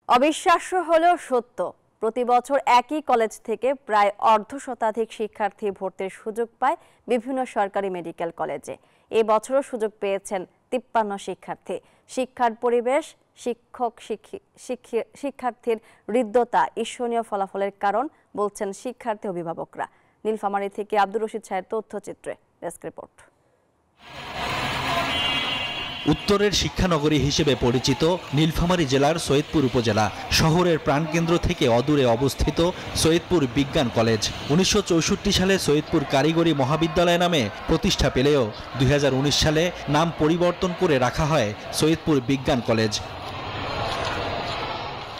অবিশ্বাস্য হলেও সত্য, প্রতি বছর একই কলেজ থেকে প্রায় অর্ধশতাধিক শিক্ষার্থী ভর্তির সুযোগ পায় বিভিন্ন সরকারি মেডিকেল কলেজে। এই বছরও সুযোগ পেয়েছেন 53 শিক্ষার্থী। শিক্ষার পরিবেশ, শিক্ষার্থীর হৃদ্যতা ঈর্ষণীয় ফলাফলের কারণ বলছেন শিক্ষার্থী অভিভাবকরা। নীলফামারী থেকে আব্দুর রশিদ সাহের তথ্যচিত্রে ডেস্ক রিপোর্ট। উত্তরের শিক্ষানগরী হিসেবে পরিচিত নীলফামারী জেলার সৈয়দপুর উপজেলা শহরের প্রাণকেন্দ্র থেকে অদূরে অবস্থিত সৈয়দপুর বিজ্ঞান কলেজ 1964 সালে সৈয়দপুর কারিগরি মহাবিদ্যালয় নামে প্রতিষ্ঠা পেলেও 2019 সালে নাম পরিবর্তন করে রাখা হয় সৈয়দপুর বিজ্ঞান কলেজ।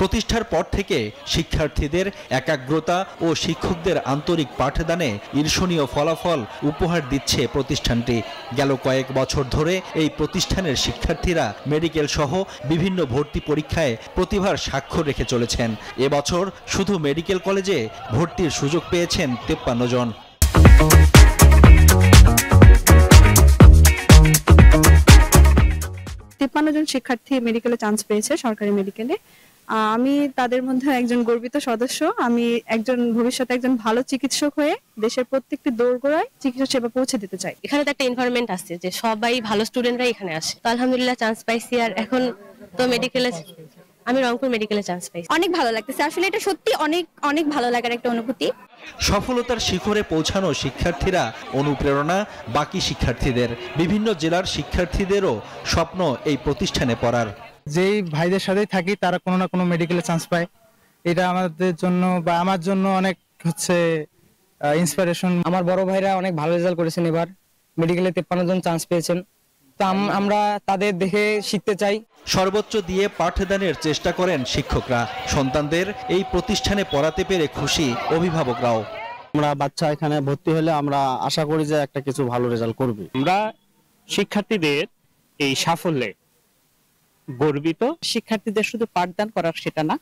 প্রতিষ্ঠার পর থেকে শিক্ষার্থীদের একাগ্রতা ও শিক্ষকদের আন্তরিক পাঠদানে ঈর্ষণীয় ফলাফল উপহার দিচ্ছে প্রতিষ্ঠানটি। গেল কয়েক বছর ধরে এই প্রতিষ্ঠানের শিক্ষার্থীরা মেডিকেল সহ বিভিন্ন ভর্তি পরীক্ষায় প্রতিভার স্বাক্ষর রেখে চলেছেন। এবছর শুধু মেডিকেল কলেজে ভর্তির সুযোগ পেয়েছেন 53 জন। শিক্ষার্থী মেডিকেলে চান্স পেয়েছে, সরকারি মেডিকেলে। আমি তাদের মধ্যে একজন গর্বিত সদস্য। আমি ভবিষ্যতে একজন ভালো চিকিৎসক হয়ে দেশের প্রত্যেকটি দোরগোড়ায় চিকিৎসা সেবা পৌঁছে দিতে চাই। এখানে তো একটা এনভায়রনমেন্ট আছে যে সবাই ভালো স্টুডেন্টরা এখানে আসে, তো আলহামদুলিল্লাহ চান্স পাইছি। আর এখন তো মেডিকেলে, আমি রংপুর মেডিকেলে চান্স পাইছি। অনেক ভালো লাগতেছে, আসলে এটা সত্যি অনেক অনেক ভালো লাগার একটা অনুভূতি। সফলতার শিখরে পৌঁছানো শিক্ষার্থীরা অনুপ্রেরণা বাকি শিক্ষার্থীদের। বিভিন্ন জেলার শিক্ষার্থীদেরও স্বপ্ন এই প্রতিষ্ঠানে পড়ার। যেই ভাইদের সাথেই থাকি তারা কোনো না কোনো মেডিকেলে চান্স পায়, এটা আমাদের জন্য বা আমার জন্য অনেক ইন্সপিরেশন। আমার বড় ভাইরা অনেক ভালো রেজাল্ট করেছেন, এবার মেডিকেলে 53 জন চান্স পেয়েছেন, তো আমরা তাদের দেখে শিখতে চাই। সর্বোচ্চ দিয়ে পাঠদানের চেষ্টা করেন শিক্ষকরা। সন্তানদের এই প্রতিষ্ঠানে পড়াতে পেরে খুশি অভিভাবকরাও। আমরা বাচ্চা এখানে ভর্তি হলে আমরা আশা করি যে একটা কিছু ভালো রেজাল্ট করবে। আমরা শিক্ষার্থীদের এই সাফল্যে গর্বিত। শিক্ষার্থীদের শুধু পাঠদান করার সেটা না,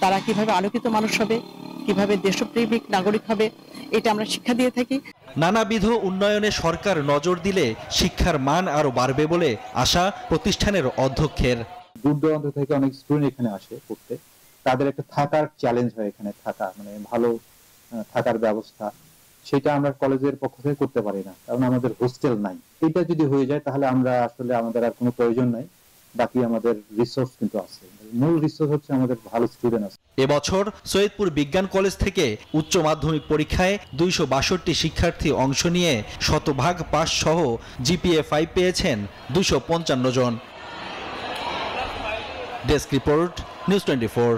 তারা কিভাবে আলোকিত মানুষ হবে, কিভাবে দেশপ্রেমিক নাগরিক হবে, এটা আমরা শিক্ষা দিয়ে থাকি। নানাবিধ উন্নয়নে সরকার নজর দিলে শিক্ষার মান আরো বাড়বে বলে আশা প্রতিষ্ঠানের অধ্যক্ষের। দূর দূরান্ত থেকে অনেক স্টুডেন্ট এখানে আসে পড়তে, তাদের একটা থাকার চ্যালেঞ্জ হয়, এখানে থাকা মানে ভালো থাকার ব্যবস্থা, সেটা আমরা কলেজের পক্ষ থেকে করতে পারি না, কারণ আমাদের হোস্টেল নাই। এটা যদি হয়ে যায় তাহলে আমরা আসলে আমাদের আর কোনো প্রয়োজন নাই, বাকি আমাদের রিসোর্স কিন্তু আছে। মূল রিসোর্স হচ্ছে আমাদের ভালো স্টুডেন্ট আছে। এবছর সৈয়দপুর বিজ্ঞান কলেজ থেকে উচ্চ মাধ্যমিক পরীক্ষায় 262 শিক্ষার্থী অংশ নিয়ে শতভাগ পাস সহ জিপিএ 5 পেয়েছেন 255 জন। Desk report, news 24।